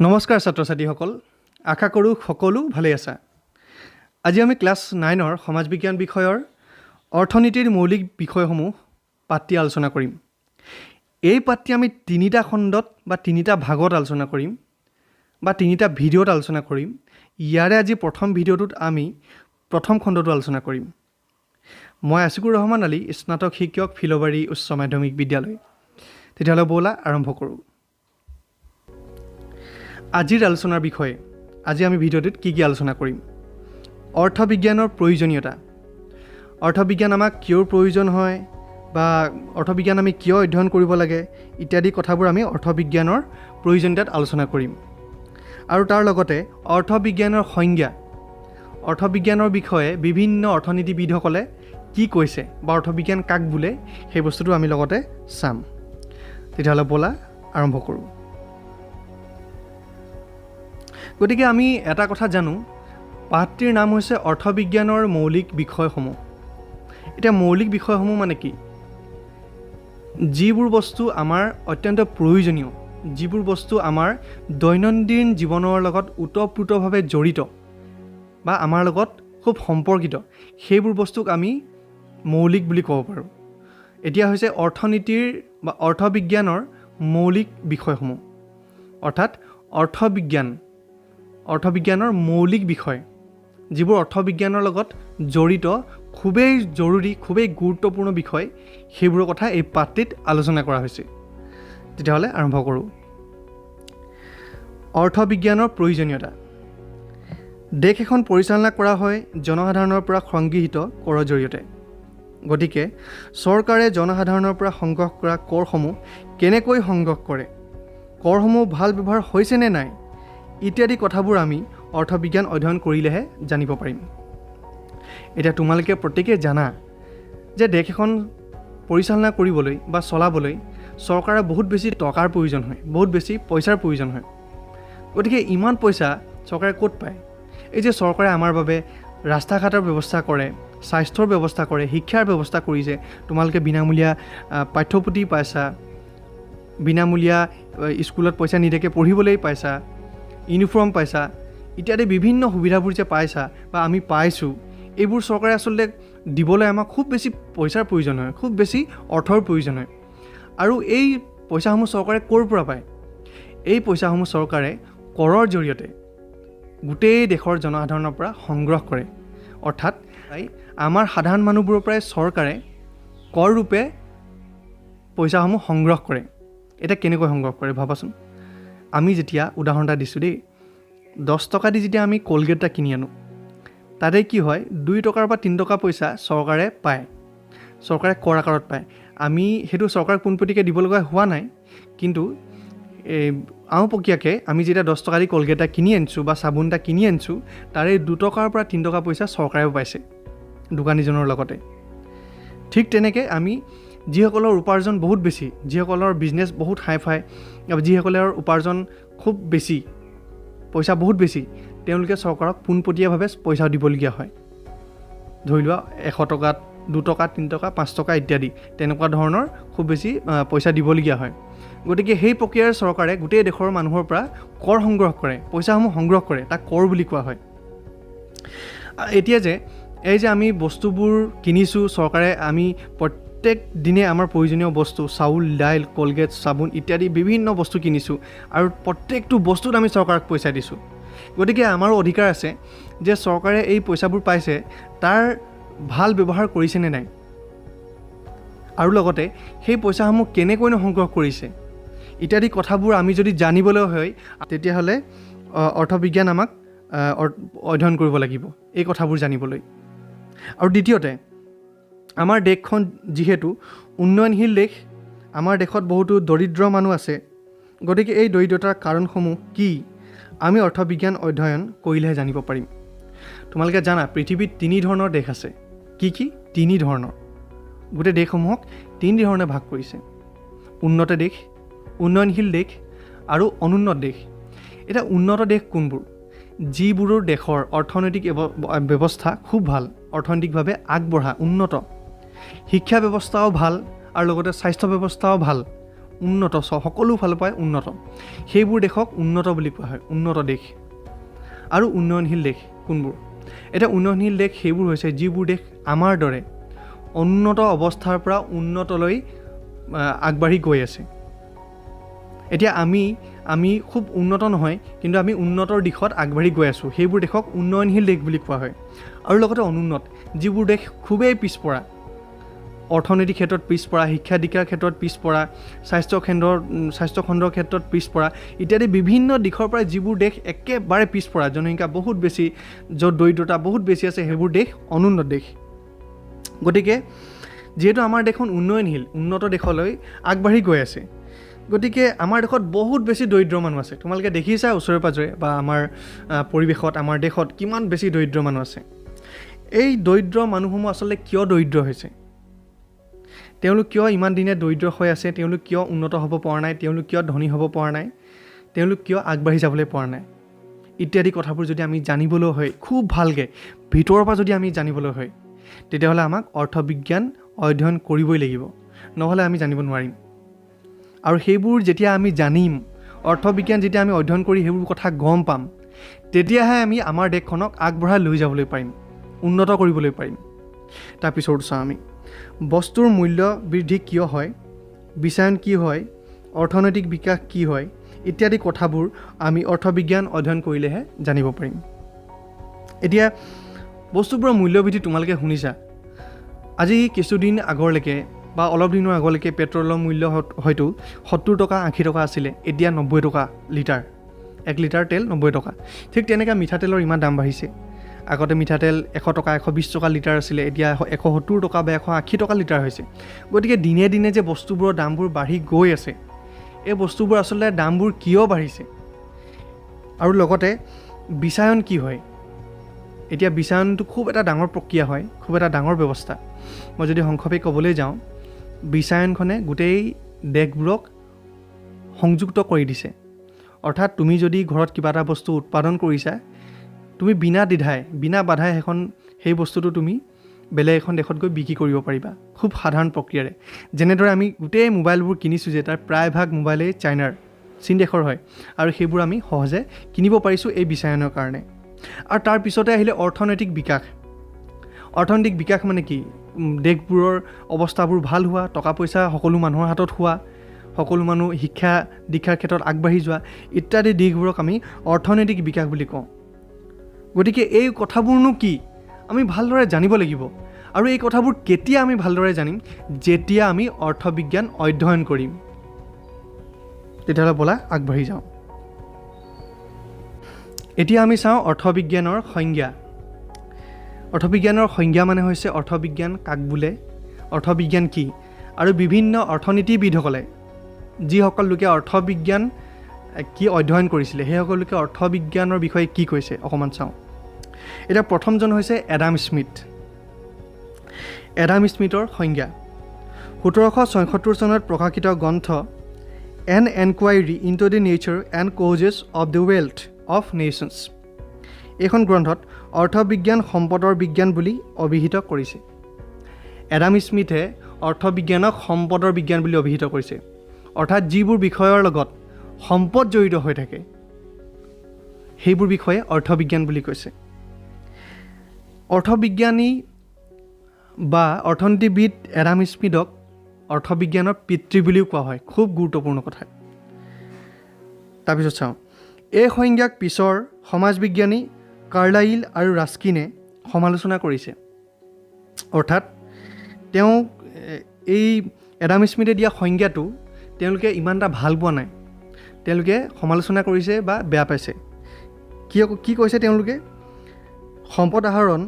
নমস্কাৰ ছাত্ৰ ছাত্ৰীসকল, আশা কৰোঁ সকলো ভালে আছা। আজি আমি ক্লাছ 9ৰ সমাজ বিজ্ঞান বিষয়ৰ অৰ্থনীতিৰ মৌলিক বিষয়সমূহ পাঠটি আলোচনা কৰিম। এই পাঠটি আমি তিনিটা খণ্ডত বা তিনিটা ভাগত আলোচনা কৰিম বা তিনিটা ভিডিঅ'ত আলোচনা কৰিম। ইয়াৰে আজি প্ৰথম ভিডিঅ'টোত আমি প্ৰথম খণ্ডটো আলোচনা কৰিম। মই আছিকুৰ ৰহমান আলী, স্নাতক শিক্ষক, ফিলবাৰী উচ্চ মাধ্যমিক বিদ্যালয়। তেতিয়াহ'লে ব'লা আৰম্ভ কৰোঁ। আজিৰ আলোচনাৰ বিষয়ে আজি আমি ভিডিঅ'টোত কি আলোচনা কৰিম? অৰ্থবিজ্ঞানৰ প্ৰয়োজনীয়তা। অৰ্থবিজ্ঞান আমাক কিয় প্ৰয়োজন হয় বা অৰ্থবিজ্ঞান আমি কিয় অধ্যয়ন কৰিব লাগে ইত্যাদি কথাবোৰ আমি অৰ্থবিজ্ঞানৰ প্ৰয়োজনীয়তাত আলোচনা কৰিম। আৰু তাৰ লগতে অৰ্থবিজ্ঞানৰ সংজ্ঞা, অৰ্থবিজ্ঞানৰ বিষয়ে বিভিন্ন অৰ্থনীতিবিদসকলে কি কৈছে বা অৰ্থবিজ্ঞান কাক বোলে সেই বস্তুটো আমি লগতে চাম। তেতিয়াহ'লে ব'লা আৰম্ভ কৰোঁ। গতিকে আমি এটা কথা জানো, পাঠটিৰ নাম হৈছে অৰ্থবিজ্ঞানৰ মৌলিক বিষয়সমূহ। এতিয়া মৌলিক বিষয়সমূহ মানে কি? যিবোৰ বস্তু আমাৰ অত্যন্ত প্ৰয়োজনীয়, যিবোৰ বস্তু আমাৰ দৈনন্দিন জীৱনৰ লগত ওতঃপ্ৰোতভাৱে জড়িত বা আমাৰ লগত খুব সম্পৰ্কিত, সেইবোৰ বস্তুক আমি মৌলিক বুলি ক'ব পাৰোঁ। এতিয়া হৈছে অৰ্থনীতিৰ বা অৰ্থবিজ্ঞানৰ মৌলিক বিষয়সমূহ, অৰ্থাৎ অৰ্থবিজ্ঞানৰ মৌলিক বিষয়, যিবোৰ অৰ্থবিজ্ঞানৰ লগত জড়িত, খুবেই জৰুৰী, খুবেই গুৰুত্বপূৰ্ণ বিষয়, সেইবোৰৰ কথা এই পাঠটিত আলোচনা কৰা হৈছে। তেতিয়াহ'লে আৰম্ভ কৰোঁ। অৰ্থবিজ্ঞানৰ প্ৰয়োজনীয়তা। দেশ এখন পৰিচালনা কৰা হয় জনসাধাৰণৰ পৰা সংগৃহীত কৰৰ জৰিয়তে। গতিকে চৰকাৰে জনসাধাৰণৰ পৰা সংগ্ৰহ কৰা কৰসমূহ কেনেকৈ সংগ্ৰহ কৰে, কৰসমূহ ভাল ব্যৱহাৰ হৈছে নে নাই ইত্যাদি কথাবোৰ আমি অৰ্থবিজ্ঞান অধ্যয়ন কৰিলেহে জানিব পাৰিম। এতিয়া তোমালোকে প্ৰত্যেকেই জানা যে দেশ এখন পৰিচালনা কৰিবলৈ বা চলাবলৈ চৰকাৰে বহুত বেছি টকাৰ প্ৰয়োজন হয়, বহুত বেছি পইচাৰ প্ৰয়োজন হয়। গতিকে ইমান পইচা চৰকাৰে ক'ত পায়? এই যে চৰকাৰে আমাৰ বাবে ৰাস্তা ঘাটৰ ব্যৱস্থা কৰে, স্বাস্থ্যৰ ব্যৱস্থা কৰে, শিক্ষাৰ ব্যৱস্থা কৰিছে, তোমালোকে বিনামূলীয়া পাঠ্যপুথি পাইছা, বিনামূলীয়া স্কুলত পইচা নিদিয়াকৈ পঢ়িবলৈ পাইছা, ইউনিফৰ্ম পাইছা ইত্যাদি বিভিন্ন সুবিধাবোৰ যে পাইছা বা আমি পাইছোঁ, এইবোৰ চৰকাৰে আচলতে দিবলৈ আমাক খুব বেছি পইচাৰ প্ৰয়োজন হয়, খুব বেছি অৰ্থৰ প্ৰয়োজন হয়। আৰু এই পইচাসমূহ চৰকাৰে ক'ৰ পৰা পায়? এই পইচাসমূহ চৰকাৰে কৰৰ জৰিয়তে গোটেই দেশৰ জনসাধাৰণৰ পৰা সংগ্ৰহ কৰে। অৰ্থাৎ আমাৰ সাধাৰণ মানুহবোৰৰ পৰাই চৰকাৰে কৰ ৰূপে পইচাসমূহ সংগ্ৰহ কৰে। এতিয়া কেনেকৈ সংগ্ৰহ কৰে ভাবাচোন। আমি যেতিয়া উদাহৰণ এটা দিছোঁ দেই, 10 টকা দি যেতিয়া আমি কলগেট এটা কিনি আনো, তাতে কি হয়, 2 টকাৰ বা 3 টকা পইচা চৰকাৰে পায়, চৰকাৰে কৰ আকাৰত পায়। আমি সেইটো চৰকাৰক পোনপটীয়াকৈ দিব লগা হোৱা নাই, কিন্তু আওপকীয়াকৈ আমি যেতিয়া 10 টকা দি কলগেট এটা কিনি আনিছোঁ বা চাবোন এটা কিনি আনিছোঁ, তাৰে 2 টকাৰ পৰা 3 টকা পইচা চৰকাৰেও পাইছে দোকানীজনৰ লগতে। ঠিক তেনেকৈ আমি যিসকলৰ উপাৰ্জন বহুত বেছি, যিসকলৰ বিজনেছ বহুত হাই-ফাই, যিসকলৰ উপাৰ্জন খুব বেছি, পইচা বহুত বেছি, তেওঁলোকে চৰকাৰক পোনপটীয়াভাৱে পইচা দিবলগীয়া হয়। ধৰি লোৱা 100 টকাত 2 টকা, 3 টকা, 5 টকা ইত্যাদি তেনেকুৱা ধৰণৰ খুব বেছি পইচা দিবলগীয়া হয়। গতিকে সেই প্ৰক্ৰিয়াৰে চৰকাৰে গোটেই দেশৰ মানুহৰ পৰা কৰ সংগ্ৰহ কৰে, পইচাসমূহ সংগ্ৰহ কৰে, তাক কৰ বুলি কোৱা হয়। এতিয়া যে এই যে আমি বস্তুবোৰ কিনিছোঁ, চৰকাৰে আমি প্ৰত্যেক দিনে আমাৰ প্ৰয়োজনীয় বস্তু, চাউল, দাইল, কলগেট, চাবোন ইত্যাদি বিভিন্ন বস্তু কিনিছোঁ আৰু প্ৰত্যেকটো বস্তুত আমি চৰকাৰক পইচা দিছোঁ। গতিকে আমাৰো অধিকাৰ আছে যে চৰকাৰে এই পইচাবোৰ পাইছে তাৰ ভাল ব্যৱহাৰ কৰিছেনে নাই, আৰু লগতে সেই পইচাসমূহ কেনেকৈনো সংগ্ৰহ কৰিছে ইত্যাদি কথাবোৰ আমি যদি জানিবলৈ হয়, তেতিয়াহ'লে অৰ্থবিজ্ঞান আমাক অধ্যয়ন কৰিব লাগিব এই কথাবোৰ জানিবলৈ। আৰু দ্বিতীয়তে, আমাৰ দেশখন যিহেতু উন্নয়নশীল দেশ, আমাৰ দেশত বহুতো দৰিদ্ৰ মানুহ আছে। গতিকে এই দৰিদ্ৰতাৰ কাৰণসমূহ কি আমি অৰ্থবিজ্ঞান অধ্যয়ন কৰিলেহে জানিব পাৰিম। তোমালোকে জানা পৃথিৱীত 3 ধৰণৰ দেশ আছে। কি 3 ধৰণৰ? গোটেই দেশসমূহক 3 ধৰণে ভাগ কৰিছে: উন্নত দেশ, উন্নয়নশীল দেশ আৰু অনুন্নত দেশ। এতিয়া উন্নত দেশ কোনবোৰ? যিবোৰৰ দেশৰ অৰ্থনৈতিক ব্যৱস্থা খুব ভাল, অৰ্থনৈতিকভাৱে আগবঢ়া, উন্নত, শিক্ষা ব্যৱস্থাও ভাল আৰু লগতে স্বাস্থ্য ব্যৱস্থাও ভাল, উন্নত সকলো ফালৰ পৰাই উন্নত, সেইবোৰ দেশক উন্নত বুলি কোৱা হয়, উন্নত দেশ। আৰু উন্নয়নশীল দেশ কোনবোৰ? এতিয়া উন্নয়নশীল দেশ সেইবোৰ হৈছে যিবোৰ দেশ আমাৰ দৰে উন্নত অৱস্থাৰ পৰা উন্নতলৈ আগবাঢ়ি গৈ আছে। এতিয়া আমি খুব উন্নত নহয়, কিন্তু আমি উন্নতৰ দিশত আগবাঢ়ি গৈ আছোঁ, সেইবোৰ দেশক উন্নয়নশীল দেশ বুলি কোৱা হয়। আৰু লগতে অনুন্নত যিবোৰ দেশ খুবেই পিছপৰা, অৰ্থনৈতিক ক্ষেত্ৰত পিছপৰা, শিক্ষা দীক্ষাৰ ক্ষেত্ৰত পিছপৰা, স্বাস্থ্যখণ্ডৰ ক্ষেত্ৰত পিছপৰা ইত্যাদি বিভিন্ন দিশৰ পৰা যিবোৰ দেশ একেবাৰে পিছপৰা, জনসংখ্যা বহুত বেছি, য'ত দৰিদ্ৰতা বহুত বেছি আছে, সেইবোৰ দেশ অনুন্নত দেশ। গতিকে যিহেতু আমাৰ দেশখন উন্নয়নশীল, উন্নত দেশলৈ আগবাঢ়ি গৈ আছে, গতিকে আমাৰ দেশত বহুত বেছি দৰিদ্ৰ মানুহ আছে। তোমালোকে দেখিছা ওচৰে পাজৰে বা আমাৰ পৰিৱেশত, আমাৰ দেশত কিমান বেছি দৰিদ্ৰ মানুহ আছে। এই দৰিদ্ৰ মানুহসমূহ আচলতে কিয় দৰিদ্ৰ হৈছে? তেওঁলোক কিয় ইমান দিনে দৰিদ্ৰ হৈ আছে? তেওঁলোক কিয় উন্নত হ'ব পৰা নাই? তেওঁলোক কিয় ধনী হ'ব পৰা নাই? তেওঁলোক কিয় আগবাঢ়ি যাবলৈ পৰা নাই? ইত্যাদি কথাবোৰ যদি আমি জানিবলৈ হয়, খুব ভালকৈ ভিতৰৰ পৰা যদি আমি জানিবলৈ হয়, তেতিয়াহ'লে আমাক অৰ্থবিজ্ঞান অধ্যয়ন কৰিবই লাগিব, নহ'লে আমি জানিব নোৱাৰিম। আৰু সেইবোৰ যেতিয়া আমি জানিম, অৰ্থবিজ্ঞান যেতিয়া আমি অধ্যয়ন কৰি সেইবোৰ কথা গম পাম, তেতিয়াহে আমি আমাৰ দেশখনক আগবঢ়াই লৈ যাবলৈ পাৰিম, উন্নত কৰিবলৈ পাৰিম। তাৰপিছত চাওঁ আমি বস্তুৰ মূল্য বৃদ্ধি কিয় হয়, বিশ্বায়ন কি হয়, অৰ্থনৈতিক বিকাশ কি হয় ইত্যাদি কথাবোৰ আমি অৰ্থবিজ্ঞান অধ্যয়ন কৰিলেহে জানিব পাৰিম। এতিয়া বস্তুবোৰৰ মূল্য বৃদ্ধি তোমালোকে শুনিছা। আজি কিছুদিন আগলৈকে বা অলপ দিনৰ আগলৈকে পেট্ৰলৰ মূল্য হয়তো 70 টকা 80 টকা আছিলে, এতিয়া 90 টকা লিটাৰ। 1 লিটাৰ তেল 90 টকা। ঠিক তেনেকৈ মিঠাতেলৰ ইমান দাম বাঢ়িছে। আগতে মিঠাতেল 100 টকা 120 টকা লিটাৰ আছিলে, এতিয়া 170 টকা বা 180 টকা লিটাৰ হৈছে। গতিকে দিনে দিনে যে বস্তুবোৰৰ দামবোৰ বাঢ়ি গৈ আছে, এই বস্তুবোৰ আচলতে দামবোৰ কিয় বাঢ়িছে? আৰু লগতে বিশ্বায়ন কি হয়? এতিয়া বিশ্বায়নটো খুব এটা ডাঙৰ প্ৰক্ৰিয়া হয়, খুব এটা ডাঙৰ ব্যৱস্থা। মই যদি সংক্ষেপে ক'বলৈ যাওঁ, বিশ্বায়নখনে গোটেই দেশবোৰক সংযুক্ত কৰি দিছে। অৰ্থাৎ তুমি যদি ঘৰত কিবা এটা বস্তু উৎপাদন কৰিছা, তুমি বিনা বাধাই সেই বস্তুটো তুমি বেলেগ এখন দেশত গৈ বিক্ৰী কৰিব পাৰিবা, খুব সাধাৰণ প্ৰক্ৰিয়াৰে। যেনেদৰে আমি গোটেই মোবাইলবোৰ কিনিছোঁ যে তাৰ প্ৰায়ভাগ মোবাইলেই চীন দেশৰ হয়, আৰু সেইবোৰ আমি সহজে কিনিব পাৰিছোঁ এই বিশ্বায়নৰ কাৰণে। আৰু তাৰ পিছতে আহিলে অৰ্থনৈতিক বিকাশ। অৰ্থনৈতিক বিকাশ মানে কি? দেশবোৰৰ অৱস্থাবোৰ ভাল হোৱা, টকা পইচা সকলো মানুহৰ হাতত হোৱা, সকলো মানুহ শিক্ষা দীক্ষাৰ ক্ষেত্ৰত আগবাঢ়ি যোৱা ইত্যাদি দিশবোৰক আমি অৰ্থনৈতিক বিকাশ বুলি কওঁ। গতিকে এই কথাবোৰনো কি? আমি ভালদৰে জানিব লাগিব। আৰু এই কথাবোৰ কেতিয়া আমি ভালদৰে জানিম? যেতিয়া আমি অৰ্থবিজ্ঞান অধ্যয়ন কৰিম। তেতিয়াহ'লে ব'লা আগবাঢ়ি যাওঁ। এতিয়া আমি চাওঁ অৰ্থবিজ্ঞানৰ সংজ্ঞা। অৰ্থবিজ্ঞানৰ সংজ্ঞা মানে হৈছে অৰ্থবিজ্ঞান কাক বোলে, অৰ্থবিজ্ঞান কি, আৰু বিভিন্ন অৰ্থনীতিবিদসকলে যিসকল লোকে অৰ্থবিজ্ঞান কি অধ্যয়ন কৰিছিলে, সেই সকলোকে অৰ্থবিজ্ঞানৰ বিষয়ে কি কৈছে অকণমান চাওঁ। এতিয়া প্ৰথমজন হৈছে এডাম স্মিথ। এডাম স্মিথৰ সংজ্ঞা 1776 চনত প্ৰকাশিত গ্ৰন্থ an inquiry into the nature and causes of the wealth of nations. এইখন গ্ৰন্থত অৰ্থবিজ্ঞান সম্পদৰ বিজ্ঞান বুলি অভিহিত কৰিছে। এডাম স্মিথে অৰ্থবিজ্ঞানক সম্পদৰ বিজ্ঞান বুলি অভিহিত কৰিছে। অৰ্থাৎ যিবোৰ বিষয়ৰ লগত সম্পদ জড়িত হৈ থাকে, সেইবোৰ বিষয়ে অৰ্থবিজ্ঞান বুলি কৈছে। অৰ্থবিজ্ঞানী বা অৰ্থনীতিবিদ এডাম স্মিথক অৰ্থবিজ্ঞানৰ পিতৃ বুলিও কোৱা হয়। খুব গুৰুত্বপূৰ্ণ কথা। তাৰপিছত চাওঁ, এই সংজ্ঞাক পিছৰ সমাজবিজ্ঞানী কাৰ্লাইল আৰু ৰাস্কিনে সমালোচনা কৰিছে। অৰ্থাৎ তেওঁ এই এডাম স্মিথে দিয়া সংজ্ঞাটো তেওঁলোকে ইমান এটা ভাল পোৱা নাই, তেওঁলোকে সমালোচনা কৰিছে বা বেয়া পাইছে। কি কৈছে তেওঁলোকে? সম্পদ আহৰণ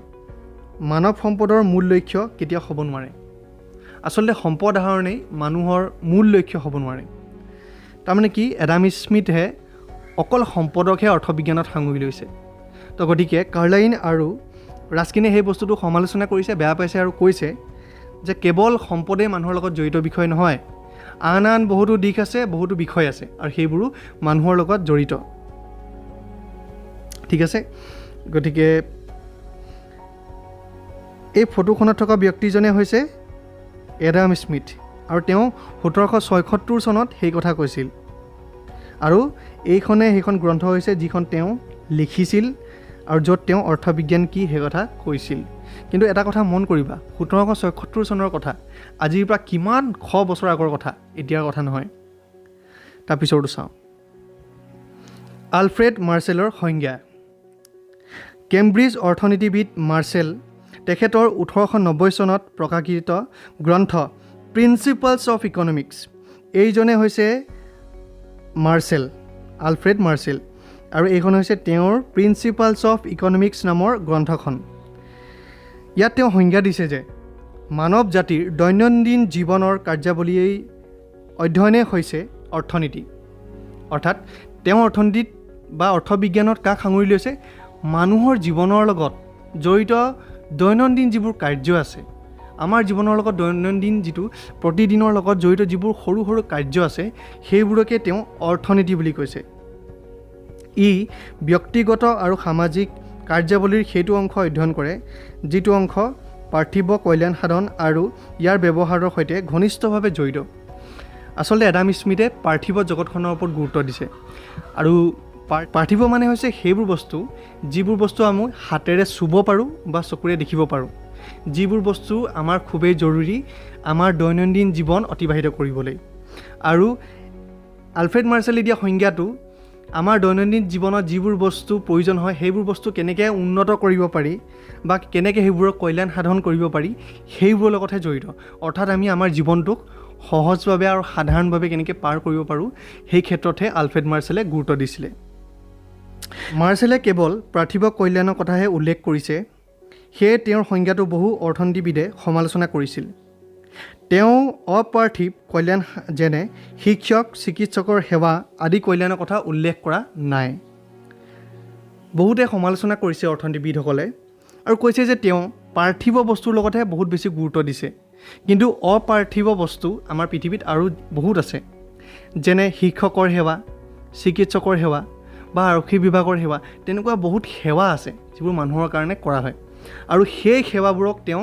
মানৱ সম্পদৰ মূল লক্ষ্য কেতিয়াও হ'ব নোৱাৰে। আচলতে সম্পদ আহৰণেই মানুহৰ মূল লক্ষ্য হ'ব নোৱাৰে। তাৰমানে কি? এডাম স্মিথে অকল সম্পদকহে অৰ্থবিজ্ঞানত সাঙুৰি লৈছে। তো গতিকে কাৰ্লাইল আৰু ৰাস্কিনে সেই বস্তুটো সমালোচনা কৰিছে, বেয়া পাইছে আৰু কৈছে যে কেৱল সম্পদেই মানুহৰ লগত জড়িত বিষয় নহয়, আন আন বহুতো দিশ আছে, বহুতো বিষয় আছে, আৰু সেইবোৰো মানুহৰ লগত জড়িত। ঠিক আছে। গতিকে এই ফটোখনত থকা ব্যক্তিজনে হৈছে এডাম স্মিথ। আৰু তেওঁ 1776 চনত সেই কথা কৈছিল। আৰু এইখনে সেইখন গ্ৰন্থ হৈছে যিখন তেওঁ লিখিছিল আৰু য'ত তেওঁ অৰ্থবিজ্ঞান কি সেই কথা কৈছিল। কিন্তু এটা কথা মন কৰিবা, 1776 চনৰ কথা, আজিৰ পৰা কিমান শ বছৰ আগৰ কথা, এতিয়াৰ কথা নহয়। তাৰপিছতো চাওঁ, আলফ্ৰেড মাৰ্চেলৰ সংজ্ঞা। কেম্ব্ৰিজ অৰ্থনীতিবিদ মাৰ্চেল, তেখেতৰ 1890 চনত প্ৰকাশিত গ্ৰন্থ প্ৰিন্সিপালছ অফ ইকনমিক্স, এইজনে হৈছে মাৰ্চেল, আলফ্ৰেড মাৰ্চেল, আৰু এইখন হৈছে তেওঁৰ প্ৰিন্সিপালছ অফ ইকনমিক্স নামৰ গ্ৰন্থখন। ইয়াত তেওঁ সংজ্ঞা দিছে যে মানৱ জাতিৰ দৈনন্দিন জীৱনৰ কাৰ্যাৱলী অধ্যয়নে হৈছে অৰ্থনীতি। অৰ্থাৎ তেওঁ অৰ্থনীতিত বা অৰ্থবিজ্ঞানত কাক সাঙুৰি লৈছে? মানুহৰ জীৱনৰ লগত জড়িত দৈনন্দিন যিবোৰ কাৰ্য আছে, আমাৰ জীৱনৰ লগত দৈনন্দিন যিটো প্ৰতিদিনৰ লগত জড়িত যিবোৰ সৰু সৰু কাৰ্য আছে, সেইবোৰকে তেওঁ অৰ্থনীতি বুলি কৈছে। ই ব্যক্তিগত আৰু সামাজিক কাৰ্যাৱলীৰ সেইটো অংশ অধ্যয়ন কৰে যিটো অংশ পাৰ্থিৱ কল্যাণ সাধন আৰু ইয়াৰ ব্যৱহাৰৰ সৈতে ঘনিষ্ঠভাৱে জড়িত। আচলতে এডাম স্মিথে পাৰ্থিৱ জগতখনৰ ওপৰত গুৰুত্ব দিছে। আৰু পাৰ্থিৱ মানে হৈছে সেইবোৰ বস্তু যিবোৰ বস্তু আমি হাতেৰে চুব পাৰোঁ বা চকুৰে দেখিব পাৰোঁ, যিবোৰ বস্তু আমাৰ খুবেই জৰুৰী আমাৰ দৈনন্দিন জীৱন অতিবাহিত কৰিবলৈ। আৰু আলফ্ৰেড মাৰ্চেলে দিয়া সংজ্ঞাটো আমাৰ দৈনন্দিন জীৱনত যিবোৰ বস্তু প্ৰয়োজন হয় সেইবোৰ বস্তু কেনেকৈ উন্নত কৰিব পাৰি বা কেনেকৈ সেইবোৰৰ কল্যাণ সাধন কৰিব পাৰি সেইবোৰৰ লগতহে জড়িত। অৰ্থাৎ আমি আমাৰ জীৱনটোক সহজভাৱে আৰু সাধাৰণভাৱে কেনেকৈ পাৰ কৰিব পাৰোঁ সেই ক্ষেত্ৰতহে আলফ্ৰেড মাৰ্চেলে গুৰুত্ব দিছিলে। মাৰ্চেলে কেৱল পাৰ্থিৱ কল্যাণৰ কথাহে উল্লেখ কৰিছে, সেয়ে তেওঁৰ সংজ্ঞাটো বহু অৰ্থনীতিবিদে সমালোচনা কৰিছিল। তেওঁ অপাৰ্থিৱ কল্যাণ যেনে শিক্ষক, চিকিৎসকৰ সেৱা আদি কল্যাণৰ কথা উল্লেখ কৰা নাই। বহুতে সমালোচনা কৰিছে অৰ্থনীতিবিদসকলে আৰু কৈছে যে তেওঁ পাৰ্থিৱ বস্তুৰ লগতহে বহুত বেছি গুৰুত্ব দিছে, কিন্তু অপাৰ্থিৱ বস্তু আমাৰ পৃথিৱীত আৰু বহুত আছে, যেনে শিক্ষকৰ সেৱা, চিকিৎসকৰ সেৱা বা আৰক্ষী বিভাগৰ সেৱা। তেনেকুৱা বহুত সেৱা আছে যিবোৰ মানুহৰ কাৰণে কৰা হয়, আৰু সেই সেৱাবোৰক তেওঁ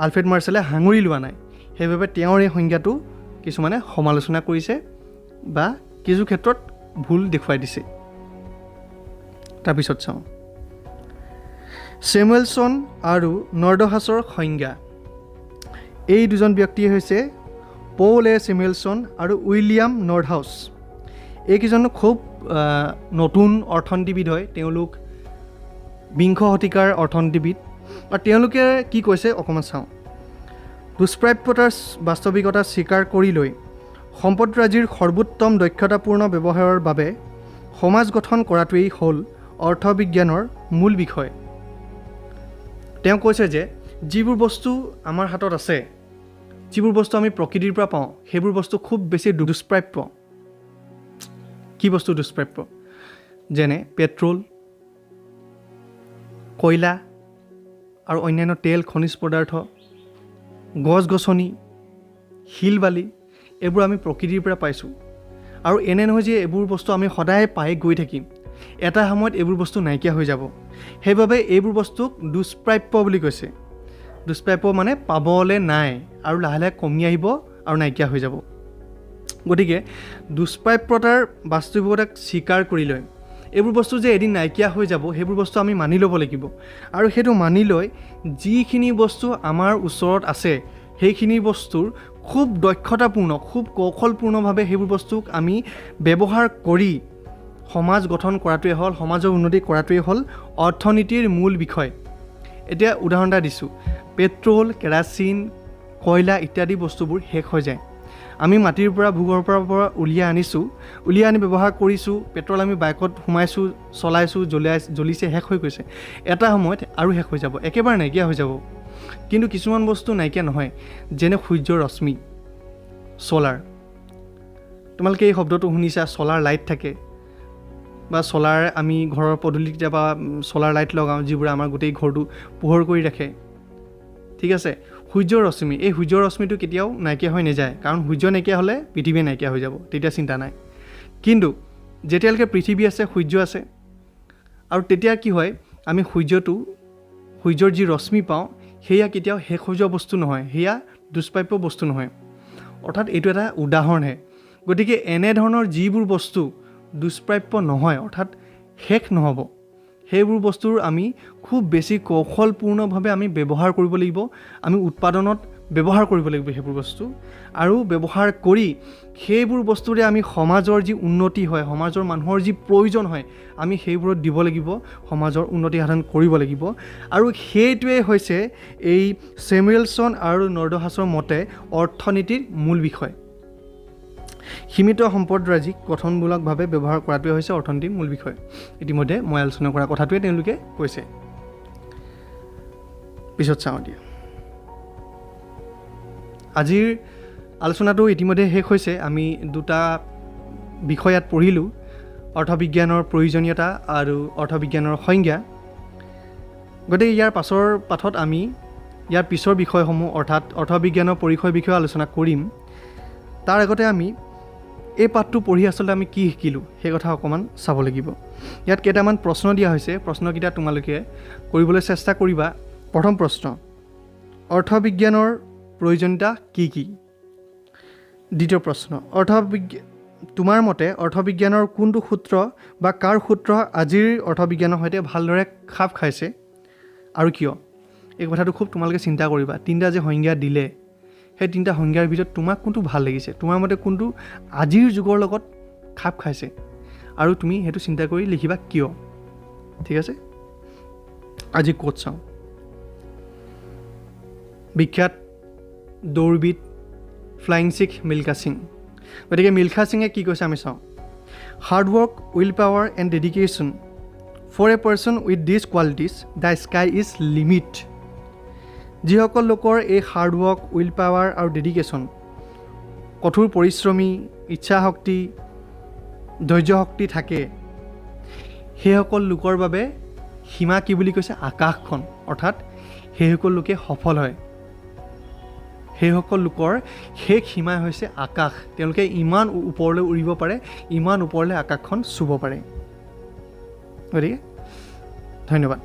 আলফ্ৰেড মাৰ্চেলে সাঙুৰি লোৱা নাই। সেইবাবে তেওঁৰ এই সংজ্ঞাটো কিছুমানে সমালোচনা কৰিছে বা কিছু ক্ষেত্ৰত ভুল দেখুৱাই দিছে। তাৰপিছত চাওঁ, চেমুৱেলছন আৰু নৰ্ডহাছৰ সংজ্ঞা। এই দুজন ব্যক্তি হৈছে পল এ চেমুৱেলছন আৰু উইলিয়াম নৰ্ডহাউছ। এইকেইজন খুব নতুন অৰ্থনীতিবিদ হয়, তেওঁলোক বিংশ শতিকাৰ অৰ্থনীতিবিদ। আৰু তেওঁলোকে কি কৈছে অকণমান চাওঁ। দুষ্প্ৰাপ্যতাৰ বাস্তৱিকতা স্বীকাৰ কৰি লৈ সম্পদৰাজিৰ সৰ্বোত্তম দক্ষতাপূৰ্ণ ব্যৱহাৰৰ বাবে সমাজ গঠন কৰাটোৱেই হ'ল অৰ্থবিজ্ঞানৰ মূল বিষয়। তেওঁ কৈছে যে যিবোৰ বস্তু আমাৰ হাতত আছে, যিবোৰ বস্তু আমি প্ৰকৃতিৰ পৰা পাওঁ, সেইবোৰ বস্তু খুব বেছি দুষ্প্ৰাপ্য। কি বস্তু দুষ্প্ৰাপ্য? যেনে পেট্ৰল, কয়লা আৰু অন্যান্য তেল, খনিজ পদাৰ্থ, গছ গছনি, শিল বালি, এইবোৰ আমি প্ৰকৃতিৰ পৰা পাইছোঁ। আৰু এনে নহয় যে এইবোৰ বস্তু আমি সদায় পাই গৈ থাকিম, এটা সময়ত এইবোৰ বস্তু নাইকিয়া হৈ যাব। সেইবাবে এইবোৰ বস্তুক দুষ্প্ৰাপ্য বুলি কৈছে। দুষ্প্ৰাপ্য মানে পাবলৈ নাই আৰু লাহে লাহে কমি আহিব আৰু নাইকিয়া হৈ যাব। গতিকে দুষ্প্ৰাপ্যতাৰ বাস্তৱিকতাক স্বীকাৰ কৰি লয় এইবোৰ বস্তু যে এদিন নাইকিয়া হৈ যাব, সেইবোৰ বস্তু আমি মানি ল'ব লাগিব। আৰু সেইটো মানি লৈ যিখিনি বস্তু আমাৰ ওচৰত আছে সেইখিনি বস্তুৰ খুব দক্ষতাপূৰ্ণ, খুব কৌশলপূৰ্ণভাৱে সেইবোৰ বস্তুক আমি ব্যৱহাৰ কৰি সমাজ গঠন কৰাটোৱে হ'ল, সমাজৰ উন্নতি কৰাটোৱে হ'ল অৰ্থনীতিৰ মূল বিষয়। এতিয়া উদাহৰণ এটা দিছোঁ, পেট্ৰল, কেৰাচিন, কয়লা ইত্যাদি বস্তুবোৰ শেষ হৈ যায়। আমি মাটিৰ পৰা ভূগৰ্ভৰ পৰা উলিয়াই আনি ব্যৱহাৰ কৰিছোঁ। পেট্ৰল আমি বাইকত সোমাইছোঁ, চলাইছোঁ, জ্বলিছে, শেষ হৈ গৈছে। এটা সময়ত আৰু শেষ হৈ যাব, একেবাৰে নাইকিয়া হৈ যাব। কিন্তু কিছুমান বস্তু নাইকিয়া নহয়, যেনে সূৰ্যৰ ৰশ্মি, ছ'লাৰ। তোমালোকে এই শব্দটো শুনিছা, ছ'লাৰ লাইট থাকে বা ছ'লাৰ আমি ঘৰৰ পদূলিত কেতিয়াবা ছ'লাৰ লাইট লগাওঁ যিবোৰে আমাৰ গোটেই ঘৰটো পোহৰ কৰি ৰাখে। ঠিক আছে, সূৰ্যৰ ৰশ্মি, এই সূৰ্যৰ ৰশ্মিটো কেতিয়াও নাইকিয়া হৈ নাযায়, কাৰণ সূৰ্য নাইকিয়া হ'লে পৃথিৱী নাইকিয়া হৈ যাব, তেতিয়া চিন্তা নাই। কিন্তু যেতিয়ালৈকে পৃথিৱী আছে, সূৰ্য আছে। আৰু তেতিয়া কি হয়, আমি সূৰ্যৰ যি ৰশ্মি পাওঁ সেয়া কেতিয়াও শেষ হৈ যোৱা বস্তু নহয়, সেয়া দুষ্প্ৰাপ্য বস্তু নহয়। অৰ্থাৎ এইটো এটা উদাহৰণহে। গতিকে এনেধৰণৰ যিবোৰ বস্তু দুষ্প্ৰাপ্য নহয় অৰ্থাৎ শেষ নহ'ব, সেইবোৰ বস্তুৰ আমি খুব বেছি কৌশলপূৰ্ণভাৱে আমি ব্যৱহাৰ কৰিব লাগিব, আমি উৎপাদনত ব্যৱহাৰ কৰিব লাগিব সেইবোৰ বস্তু, আৰু ব্যৱহাৰ কৰি সেইবোৰ বস্তুৰে আমি সমাজৰ যি উন্নতি হয়, সমাজৰ মানুহৰ যি প্ৰয়োজন হয়, আমি সেইবোৰত দিব লাগিব, সমাজৰ উন্নতি সাধন কৰিব লাগিব। আৰু সেইটোৱে হৈছে এই ছেমুৱেলছন আৰু নৰ্ডহাছৰ মতে অৰ্থনীতিৰ মূল বিষয়। সীমিত সম্পদৰাজিক গঠনমূলকভাৱে ব্যৱহাৰ কৰাটোৱে হৈছে অৰ্থনীতিৰ মূল বিষয়। ইতিমধ্যে মই আলোচনা কৰা কথাটোৱে তেওঁলোকে কৈছে। পিছত চাওঁ এতিয়া। আজিৰ আলোচনাটো ইতিমধ্যে শেষ হৈছে। আমি দুটা বিষয় ইয়াত পঢ়িলোঁ, অৰ্থবিজ্ঞানৰ প্ৰয়োজনীয়তা আৰু অৰ্থবিজ্ঞানৰ সংজ্ঞা। গতিকে ইয়াৰ পাছৰ পাঠত আমি ইয়াৰ পিছৰ বিষয়সমূহ অৰ্থাৎ অৰ্থবিজ্ঞানৰ পৰিসৰ বিষয়ে আলোচনা কৰিম। তাৰ আগতে আমি এই পাঠটো পঢ়ি আচলতে আমি কি শিকিলোঁ সেই কথা অকণমান চাব লাগিব। ইয়াত কেইটামান প্ৰশ্ন দিয়া হৈছে, প্ৰশ্নকেইটা তোমালোকে কৰিবলৈ চেষ্টা কৰিবা। প্ৰথম প্ৰশ্ন, অৰ্থবিজ্ঞানৰ প্ৰয়োজনীয়তা কি কি? দ্বিতীয় প্ৰশ্ন, তোমাৰ মতে অৰ্থবিজ্ঞানৰ কোনটো সূত্ৰ বা কাৰ সূত্ৰ আজিৰ অৰ্থবিজ্ঞানৰ সৈতে ভালদৰে খাপ খাইছে আৰু কিয়? এই কথাটো খুব তোমালোকে চিন্তা কৰিবা। তিনিটা যে সংজ্ঞা দিলে, সেই তিনিটা সংজ্ঞাৰ ভিতৰত তোমাক কোনটো ভাল লাগিছে, তোমাৰ মতে কোনটো আজিৰ যুগৰ লগত খাপ খাইছে, আৰু তুমি সেইটো চিন্তা কৰি লিখিবা কিয়। ঠিক আছে, আজি ক'ত চাওঁ। বিখ্যাত দৌৰবিদ ফ্লাইং শিখ মিল্খা সিং। গতিকে মিল্খা সিঙে কি কৈছে আমি চাওঁ। Hard work, will power and dedication for a person with this qualities the sky is limit. যিসকল লোকৰ এই হাৰ্ডৱৰ্ক, উইল পাৱাৰ আৰু ডেডিকেশ্যন, কঠোৰ পৰিশ্ৰমী, ইচ্ছা শক্তি, ধৈৰ্য শক্তি থাকে, সেইসকল লোকৰ বাবে সীমা কি বুলি কৈছে? আকাশখন। অৰ্থাৎ সেইসকল লোকে সফল হয়, সেইসকল লোকৰ শেষ সীমা হৈছে আকাশ। তেওঁলোকে ইমান ওপৰলৈ উৰিব পাৰে, ইমান ওপৰলৈ আকাশখন চুব পাৰে। গতিকে ধন্যবাদ।